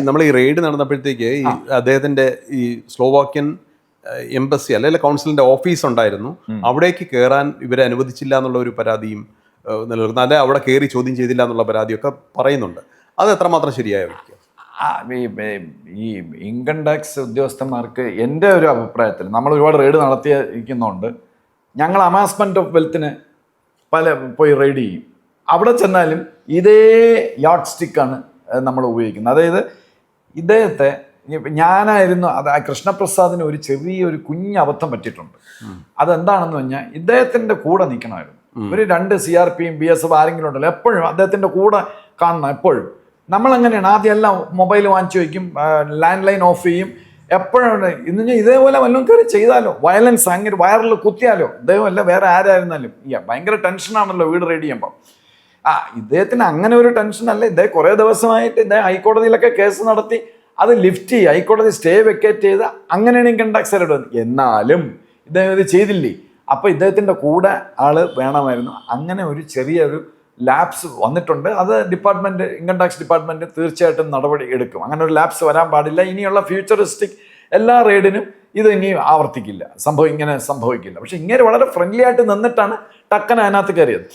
നമ്മൾ ഈ റെയ്ഡ് നടന്നപ്പോഴത്തേക്ക് ഈ അദ്ദേഹത്തിന്റെ ഈ സ്ലോവാക്യൻ എംബസി അല്ലെങ്കിൽ കൗൺസിലിന്റെ ഓഫീസ് ഉണ്ടായിരുന്നു, അവിടേക്ക് കയറാൻ ഇവരെ അനുവദിച്ചില്ല എന്നുള്ള ഒരു പരാതിയും നിലനിൽക്കുന്നു. അല്ലെ അവിടെ കയറി ചോദ്യം ചെയ്തില്ല എന്നുള്ള പരാതിയൊക്കെ പറയുന്നുണ്ട്. അത് എത്രമാത്രം ശരിയായിരിക്കും? ഈ ഇൻകം ടാക്സ് ഉദ്യോഗസ്ഥന്മാർക്ക് എൻ്റെ ഒരു അഭിപ്രായത്തിൽ നമ്മൾ ഒരുപാട് റെയ്ഡ് നടത്തിയിരിക്കുന്നുണ്ട്. ഞങ്ങൾ അമാസ്മെന്റ് ഓഫ് വെൽത്തിന് പോയി റെയ്ഡ് ചെയ്യും. അവിടെ ചെന്നാലും ഇതേ യാർഡ് സ്റ്റിക്കാണ് നമ്മൾ ഉപയോഗിക്കുന്നത്. അതായത് ഇദ്ദേഹത്തെ ഞാനായിരുന്നു കൃഷ്ണപ്രസാദിന് ഒരു ചെറിയൊരു കുഞ്ഞ് അബദ്ധം പറ്റിയിട്ടുണ്ട്. അതെന്താണെന്ന് പറഞ്ഞാൽ ഇദ്ദേഹത്തിൻ്റെ കൂടെ നിൽക്കണമായിരുന്നു. ഒരു 2 CRPയും BSF ആരെങ്കിലും ഉണ്ടല്ലോ, എപ്പോഴും അദ്ദേഹത്തിൻ്റെ കൂടെ കാണണം. എപ്പോഴും നമ്മളെങ്ങനെയാണ് ആദ്യം എല്ലാം മൊബൈൽ വാങ്ങിച്ചു വയ്ക്കും, ലാൻഡ് ലൈൻ ഓഫ് ചെയ്യും. എപ്പോഴും ഇന്ന് ഇതേപോലെ വല്ലതും കയറി ചെയ്താലോ, വയലൻസ് അങ്ങനെ വയറിൽ കുത്തിയാലോ, ഇദ്ദേഹമല്ല വേറെ ആരായിരുന്നാലും ഭയങ്കര ടെൻഷനാണല്ലോ വീട് റെഡി ചെയ്യുമ്പോൾ. ഇദ്ദേഹത്തിന് അങ്ങനെ ഒരു ടെൻഷനല്ല. ഇദ്ദേഹം കുറേ ദിവസമായിട്ട് ഇദ്ദേഹം ഹൈക്കോടതിയിലൊക്കെ കേസ് നടത്തി അത് ലിഫ്റ്റ് ചെയ്യുക, ഹൈക്കോടതി സ്റ്റേ വെക്കേറ്റ് ചെയ്ത് അങ്ങനെയാണ് ഇൻകം ടാക്സ് ഇടുന്നത്. എന്നാലും ഇദ്ദേഹം ഇത് ചെയ്തില്ലേ. അപ്പോൾ ഇദ്ദേഹത്തിൻ്റെ കൂടെ ആള് വേണമായിരുന്നു. അങ്ങനെ ഒരു ചെറിയൊരു ലാപ്സ് വന്നിട്ടുണ്ട്. അത് ഇൻകം ടാക്സ് ഡിപ്പാർട്ട്മെൻറ്റ് തീർച്ചയായിട്ടും നടപടി എടുക്കും. അങ്ങനെ ഒരു ലാപ്സ് വരാൻ പാടില്ല. ഇനിയുള്ള ഫ്യൂച്ചറിസ്റ്റിക് എല്ലാ റെയ്ഡിനും ഇത് ഇനി ആവർത്തിക്കില്ല, ഇങ്ങനെ സംഭവിക്കില്ല. പക്ഷെ ഇങ്ങനെ വളരെ ഫ്രണ്ട്ലി ആയിട്ട് നിന്നിട്ടാണ് ടക്കൻ അതിനകത്ത് കയറിയത്.